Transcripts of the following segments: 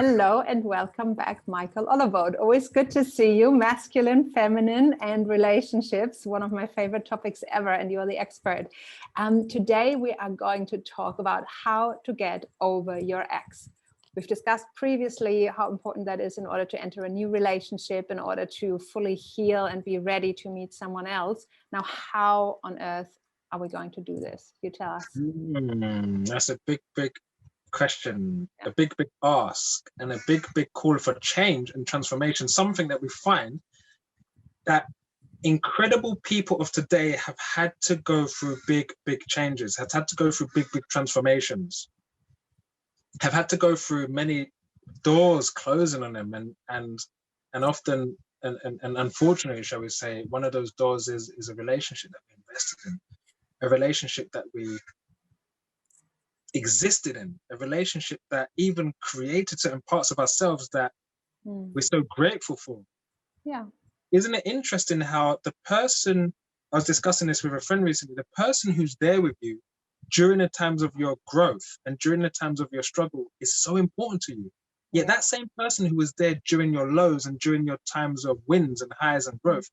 Hello and welcome back, Michael Olabode. Always good to see you. Masculine, feminine, and relationships, one of my favorite topics ever, and you're the expert. Today we are going to talk about how to get over your ex. We've discussed previously how important that is in order to enter a new relationship, in order to fully heal and be ready to meet someone else. Now, how on earth are we going to do this? You tell us. That's a big question, a big ask, and a big call for change and transformation. Something that we find that incredible people of today have had to go through big changes, have had to go through big transformations, have had to go through many doors closing on them, and often and unfortunately, shall we say, one of those doors is a relationship that we invested in, a relationship that we existed in, a relationship that even created certain parts of ourselves that we're so grateful for. Yeah. Isn't it interesting how the person, I was discussing this with a friend recently, the person who's there with you during the times of your growth and during the times of your struggle is so important to you. Yet that same person who was there during your lows and during your times of wins and highs and growth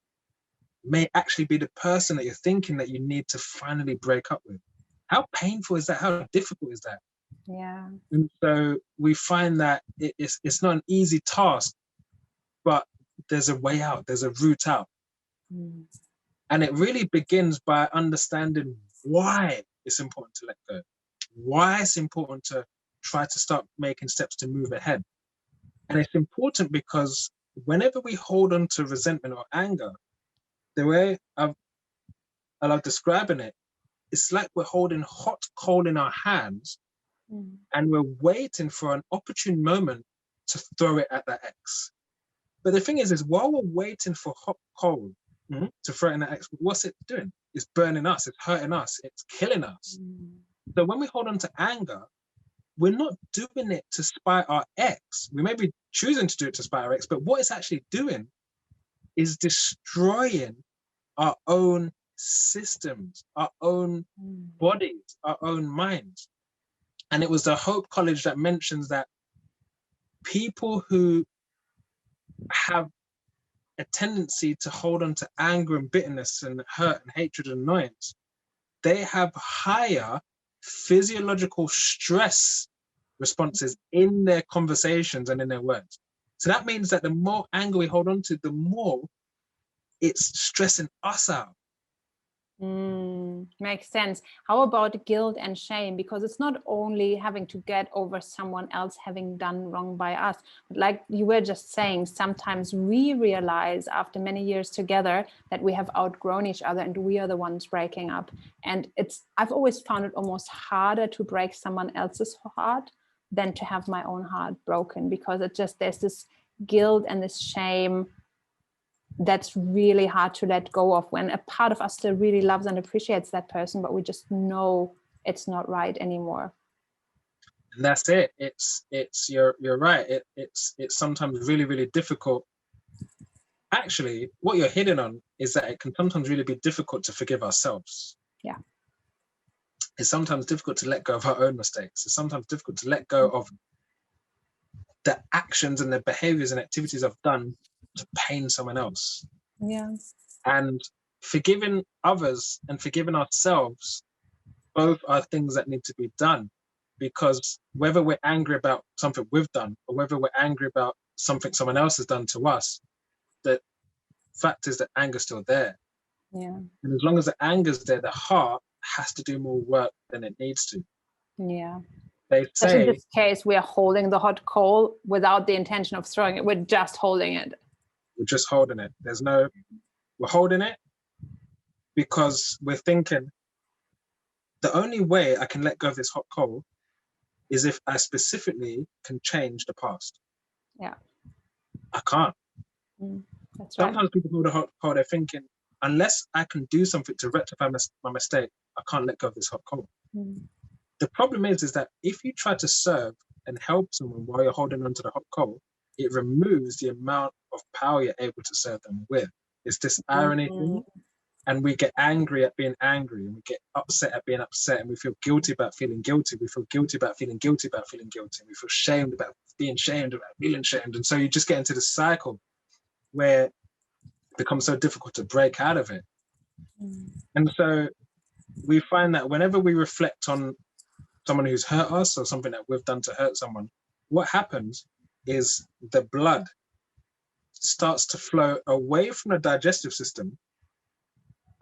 may actually be the person that you're thinking that you need to finally break up with. How painful is that? How difficult is that? Yeah. And so we find that it's not an easy task, but there's a way out, there's a route out. And it really begins by understanding why it's important to let go, why it's important to try to start making steps to move ahead. And it's important because whenever we hold on to resentment or anger, the way I love describing it, it's like we're holding hot coal in our hands and we're waiting for an opportune moment to throw it at that ex. But the thing is while we're waiting for hot coal to throw it in that ex, what's it doing? It's burning us, it's hurting us, it's killing us. So when we hold on to anger, we're not doing it to spite our ex. We may be choosing to do it to spite our ex, but what it's actually doing is destroying our own systems, our own bodies, our own minds. And it was the Hope College that mentions that people who have a tendency to hold on to anger and bitterness and hurt and hatred and annoyance, they have higher physiological stress responses in their conversations and in their words. So that means that the more anger we hold on to, the more it's stressing us out. Makes sense. How about guilt and shame? Because it's not only having to get over someone else having done wrong by us, but like you were just saying, sometimes we realize after many years together that we have outgrown each other and we are the ones breaking up. And I've always found it almost harder to break someone else's heart than to have my own heart broken, because there's this guilt and this shame that's really hard to let go of when a part of us still really loves and appreciates that person, but we just know it's not right anymore. And that's it. You're right. It's sometimes really difficult. Actually, what you're hitting on is that it can sometimes really be difficult to forgive ourselves. Yeah. It's sometimes difficult to let go of our own mistakes. It's sometimes difficult to let go of the actions and the behaviors and activities I've done to pain someone else. Yeah. And forgiving others and forgiving ourselves, both are things that need to be done, because whether we're angry about something we've done or whether we're angry about something someone else has done to us, the fact is that anger's still there. Yeah. And as long as the anger's there, the heart has to do more work than it needs to. Yeah. They But say in this case, we are holding the hot coal without the intention of throwing it. We're just holding it. we're just holding it. We're holding it because we're thinking the only way I can let go of this hot coal is if I specifically can change the past. Yeah. I can't. That's right. Sometimes people hold a hot coal, they're thinking, unless I can do something to rectify my mistake, I can't let go of this hot coal. The problem is that if you try to serve and help someone while you're holding onto the hot coal, it removes the amount of power you're able to serve them with. It's this irony thing. and we get angry at being angry, and we get upset at being upset, and we feel guilty about feeling guilty. We feel guilty about feeling guilty about feeling guilty. And we feel shamed about being shamed about feeling shamed. And so you just get into this cycle where it becomes so difficult to break out of it. And so we find that whenever we reflect on someone who's hurt us or something that we've done to hurt someone, what happens is the blood starts to flow away from the digestive system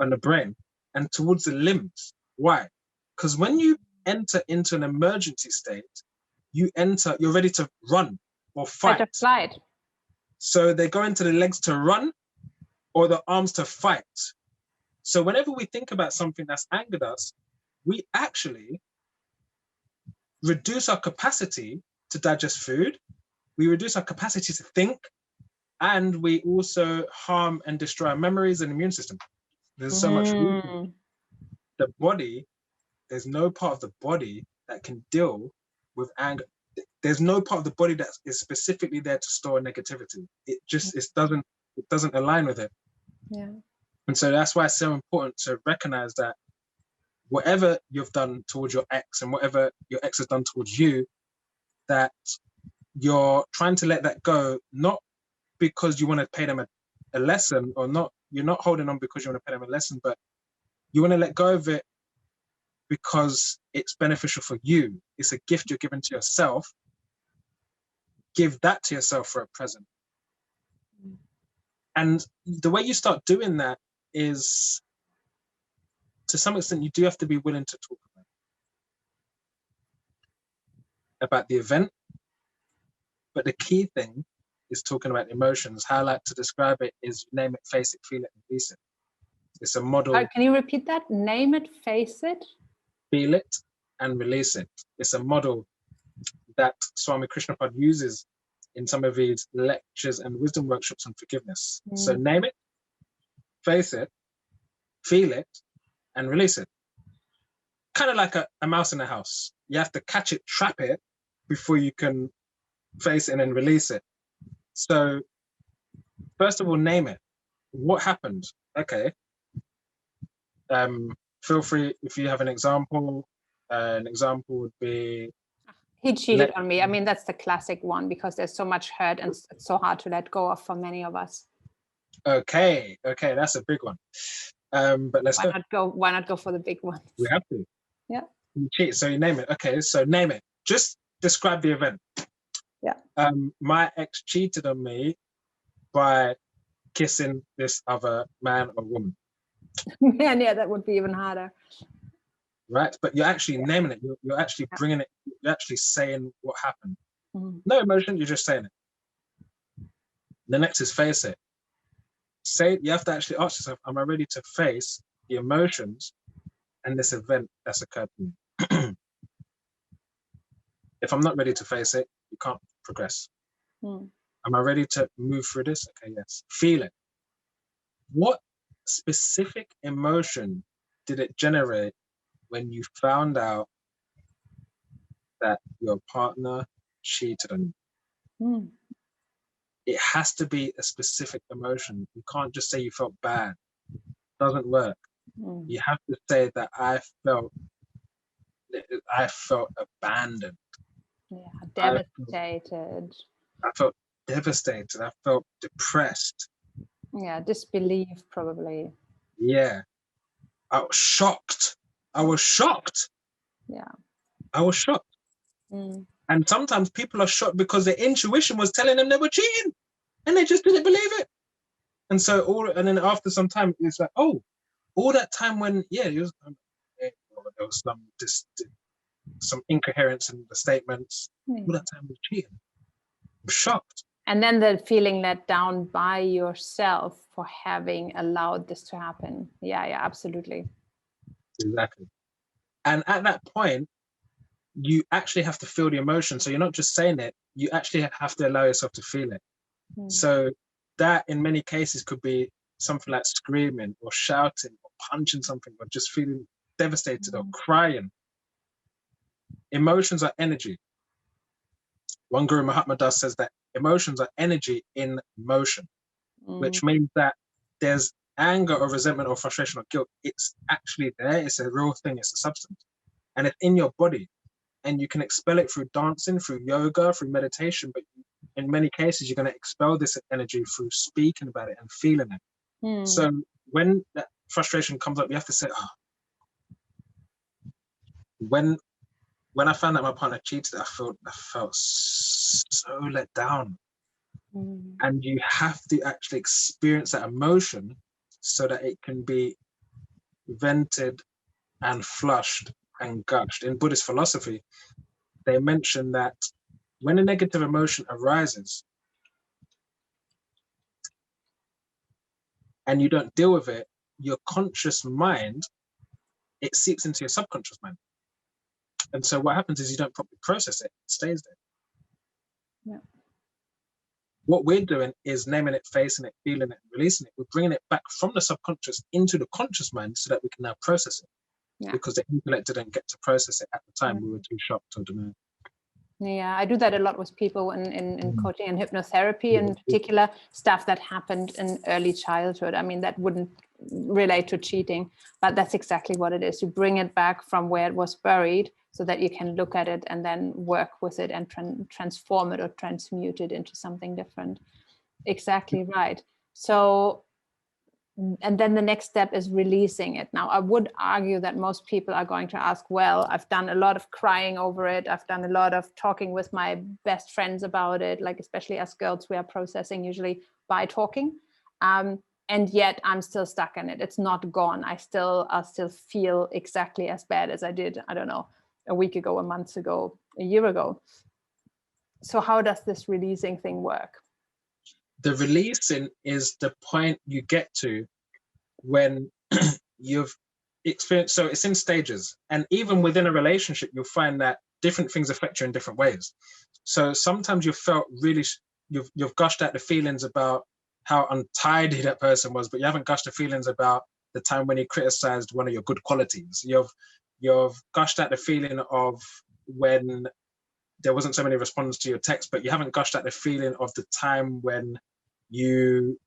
and the brain and towards the limbs. Why? Because when you enter into an emergency state, you're ready to run or fight. Fight or flight. So they go into the legs to run or the arms to fight. So whenever we think about something that's angered us, we actually reduce our capacity to digest food, we reduce our capacity to think, and we also harm and destroy our memories and immune system. There's so much weakness. The body, there's no part of the body that can deal with anger. There's no part of the body that is specifically there to store negativity. It doesn't align with it. Yeah. And so that's why it's so important to recognize that whatever you've done towards your ex and whatever your ex has done towards you, that you're trying to let that go, not because you want to pay them a lesson, or not, you're not holding on because you want to pay them a lesson, but you want to let go of it because it's beneficial for you. It's a gift you're giving to yourself. Give that to yourself for a present. And the way you start doing that is, to some extent, you do have to be willing to talk about the event. But the key thing is talking about emotions. How I like to describe it is name it, face it, feel it, and release it. It's a model. Can you repeat that? Name it, face it, feel it, and release it. It's a model that Swami Krishnapad uses in some of his lectures and wisdom workshops on forgiveness. So name it, face it, feel it, and release it. Kind of like a mouse in a house. You have to catch it, trap it, before you can face it and then release it. So first of all, name it. What happened? Okay. Feel free if you have an example. An example would be, he cheated on me. I mean, that's the classic one, because there's so much hurt and it's so hard to let go of for many of us. Okay, that's a big one. But let's Why not go for the big one? We have to. Yeah. You cheat, so you name it. Okay, so name it. Just describe the event. Yeah. My ex cheated on me by kissing this other man or woman. Man, yeah, that would be even harder. Right, but you're actually naming it. You're actually bringing it. You're actually saying what happened. No emotion. You're just saying it. The next is face it. You have to actually ask yourself, am I ready to face the emotions and this event that's occurred to me? If I'm not ready to face it, you can't progress. Am I ready to move through this? Okay, yes. Feel it. What specific emotion did it generate when you found out that your partner cheated on you? It has to be a specific emotion. You can't just say you felt bad. It doesn't work. You have to say that I felt abandoned. Yeah, devastated. I felt devastated. I felt depressed. Yeah, disbelief probably. Yeah. I was shocked. Yeah. I was shocked. And sometimes people are shocked because their intuition was telling them they were cheating and they just didn't believe it. And so then after some time, it's like, oh, all that time when, there was some incoherence in the statements. All that time was cheating. I'm shocked. And then the feeling let down by yourself for having allowed this to happen. Yeah, absolutely. Exactly. And at that point, you actually have to feel the emotion. So you're not just saying it, you actually have to allow yourself to feel it. So that in many cases could be something like screaming or shouting or punching something or just feeling devastated or crying. Emotions are energy. One Guru Mahatma Das says that emotions are energy in motion, which means that there's anger or resentment or frustration or guilt, it's actually there. It's a real thing. It's a substance, and it's in your body, and you can expel it through dancing, through yoga, through meditation. But in many cases, you're going to expel this energy through speaking about it and feeling it. So when that frustration comes up, you have to say, oh, when I found out my partner cheated, I felt so let down. And you have to actually experience that emotion so that it can be vented and flushed and gushed. In Buddhist philosophy, they mention that when a negative emotion arises and you don't deal with it, your conscious mind, it seeps into your subconscious mind. And so what happens is you don't properly process it, it stays there. Yeah. What we're doing is naming it, facing it, feeling it, releasing it. We're bringing it back from the subconscious into the conscious mind so that we can now process it. Yeah. Because the intellect didn't get to process it at the time. We were too shocked or denied. Yeah, I do that a lot with people in coaching and hypnotherapy, in particular stuff that happened in early childhood. I mean, that wouldn't relate to cheating, but that's exactly what it is. You bring it back from where it was buried so that you can look at it and then work with it and transform it or transmute it into something different. Exactly right. So, and then the next step is releasing it. Now, I would argue that most people are going to ask, well, I've done a lot of crying over it. I've done a lot of talking with my best friends about it, like especially as girls, we are processing usually by talking. And yet I'm still stuck in it. It's not gone. I still feel exactly as bad as I did, I don't know, a week ago, a month ago, a year ago. So how does this releasing thing work? The releasing is the point you get to when you've experienced, so it's in stages. And even within a relationship, you'll find that different things affect you in different ways. So sometimes you've felt really, you've gushed out the feelings about how untidy that person was, but you haven't gushed the feelings about the time when he criticized one of your good qualities. You've gushed out the feeling of when there wasn't so many responses to your text, but you haven't gushed out the feeling of the time when you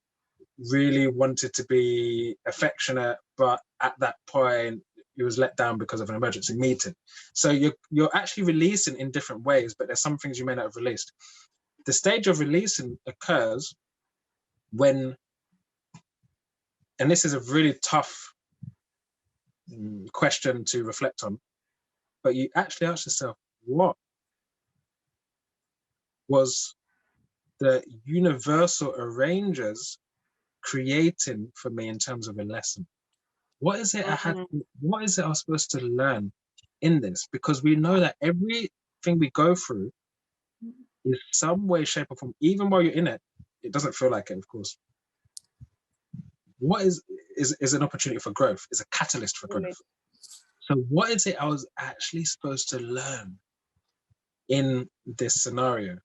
really wanted to be affectionate, but at that point you was let down because of an emergency meeting. So you're actually releasing in different ways, but there's some things you may not have released. The stage of releasing occurs when, and this is a really tough question to reflect on, but you actually ask yourself, what was the universal arrangers creating for me in terms of a lesson? What is it what is it I was supposed to learn in this? Because we know that everything we go through is some way, shape, or form, even while you're in it, it doesn't feel like it, of course. What is an opportunity for growth, is a catalyst for growth. So what is it I was actually supposed to learn in this scenario?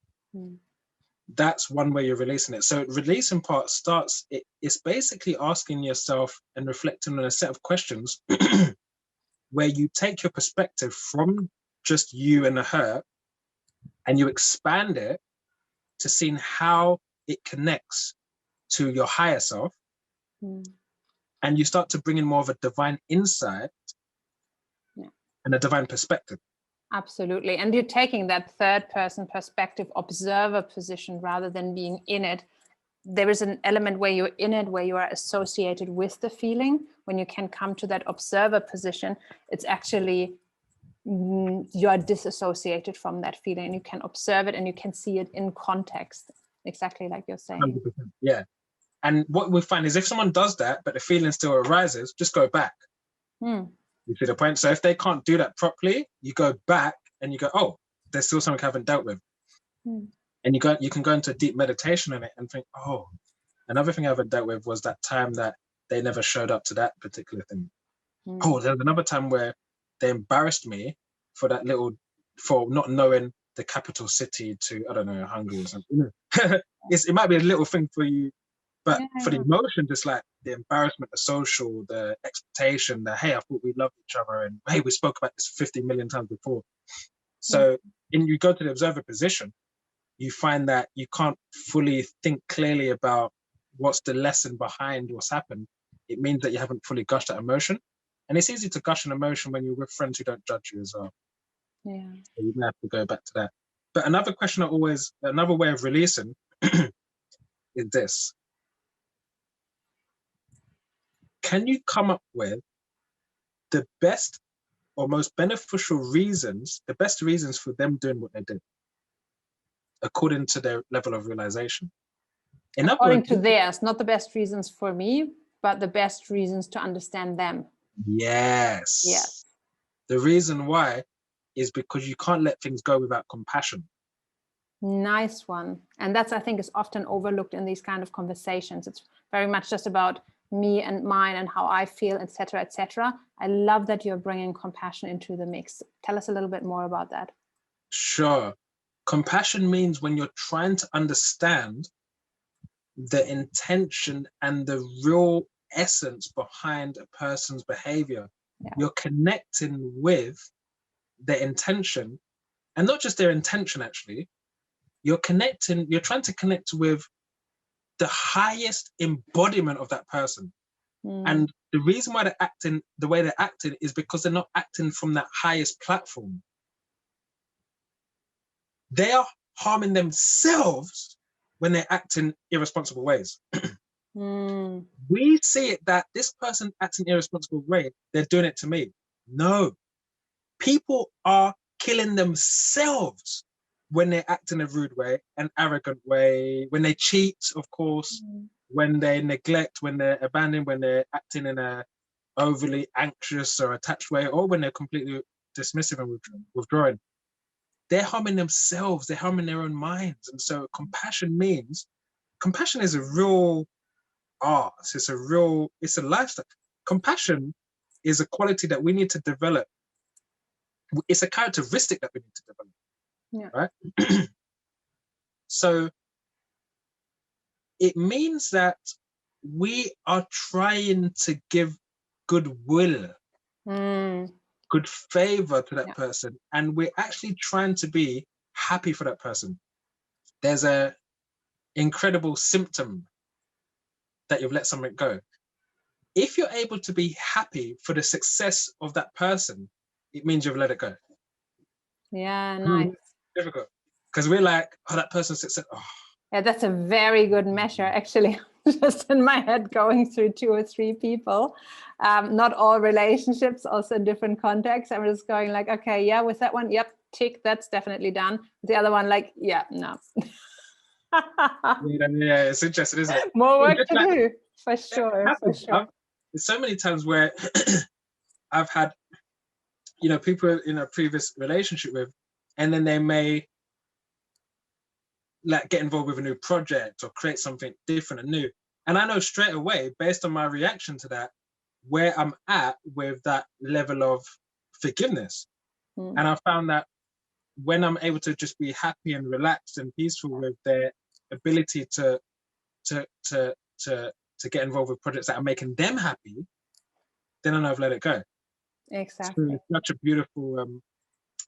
That's one way you're releasing it. So releasing part starts, it's basically asking yourself and reflecting on a set of questions where you take your perspective from just you and the hurt and you expand it to seeing how it connects to your higher self. And you start to bring in more of a divine insight and a divine perspective. Absolutely. And you're taking that third person perspective, observer position, rather than being in it. There is an element where you're in it, where you are associated with the feeling. When you can come to that observer position, it's actually you are disassociated from that feeling, and you can observe it and you can see it in context, exactly like you're saying. 100%. Yeah. And what we find is if someone does that, but the feeling still arises, just go back. You see the point? So if they can't do that properly, you go back and you go, oh, there's still something I haven't dealt with. And you can go into deep meditation on it and think, oh, another thing I haven't dealt with was that time that they never showed up to that particular thing. Oh, there was another time where they embarrassed me for not knowing the capital city to, I don't know, Hungary or something. It might be a little thing for you, but for the emotion, just like the embarrassment, the social, the expectation, the, hey, I thought we loved each other, and hey, we spoke about this 50 million times before. So you go to the observer position, you find that you can't fully think clearly about what's the lesson behind what's happened. it means that you haven't fully gushed that emotion. And it's easy to gush an emotion when you're with friends who don't judge you as well. Yeah. So you may have to go back to that. But another way of releasing is this. Can you come up with the best or most beneficial reasons, the best reasons for them doing what they did, according to their level of realization? In other According words, to theirs, not the best reasons for me, but the best reasons to understand them. yes. Yes. The reason why is because you can't let things go without compassion. Nice one. And that's, I think, is often overlooked in these kind of conversations. It's very much just about me and mine and how I feel, etc., etc. I love that you're bringing compassion into the mix. Tell us a little bit more about that. Sure. Compassion means when you're trying to understand the intention and the real essence behind a person's behavior. Yeah. You're connecting with their intention, and not just their intention, actually. You're trying to connect with the highest embodiment of that person. And the reason why they're acting the way they're acting is because they're not acting from that highest platform. They are harming themselves when they act in irresponsible ways. We see it that this person acts in irresponsible way, they're doing it to me. No. People are killing themselves when they act in a rude way, an arrogant way, when they cheat, of course, when they neglect, when they're abandoned, when they're acting in a overly anxious or attached way, or when they're completely dismissive and withdrawing. They're harming themselves, they're harming their own minds. And so compassion is a real art, it's a lifestyle. Compassion is a quality that we need to develop. It's a characteristic that we need to develop, right? So it means that we are trying to give goodwill, good favor to that person, and we're actually trying to be happy for that person. There's a incredible symptom that you've let something go. If you're able to be happy for the success of that person, it means you've let it go. Yeah, nice. Difficult. Because we're like, oh, that person's success. Oh. Yeah, that's a very good measure, actually. Just in my head, going through 2 or 3 people, not all relationships, also in different contexts. I'm just going like, okay, yeah, with that one, yep, tick, that's definitely done. The other one, like, yeah, no. Yeah, it's interesting, isn't it? More work to do, for sure, for sure. There's so many times where I've had, people in a previous relationship with, and then they may like get involved with a new project or create something different and new. And I know straight away, based on my reaction to that, where I'm at with that level of forgiveness. And I found that when I'm able to just be happy and relaxed and peaceful with their ability to get involved with projects that are making them happy, then I know I've let it go. Exactly. So it's such a beautiful,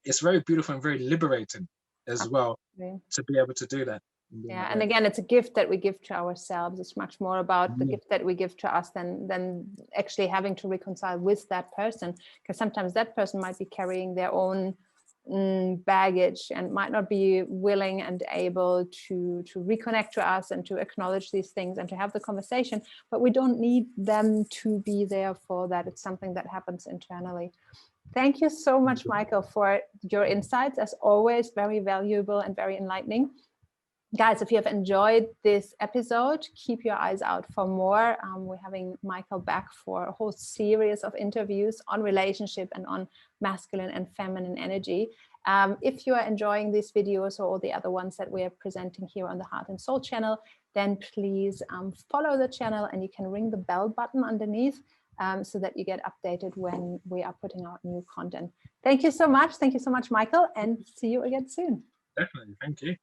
it's very beautiful and very liberating as well to be able to do that. Yeah, and again, it's a gift that we give to ourselves. It's much more about the gift that we give to us than actually having to reconcile with that person, because sometimes that person might be carrying their own baggage and might not be willing and able to reconnect to us and to acknowledge these things and to have the conversation. But we don't need them to be there for that. It's something that happens internally. Thank you so much, Michael, for your insights. As always, very valuable and very enlightening. Guys, if you have enjoyed this episode, keep your eyes out for more. We're having Michael back for a whole series of interviews on relationship and on masculine and feminine energy. If you are enjoying these videos or all the other ones that we are presenting here on the Heart and Soul channel, then please follow the channel, and you can ring the bell button underneath so that you get updated when we are putting out new content. Thank you so much. Thank you so much, Michael, and see you again soon. Definitely. Thank you.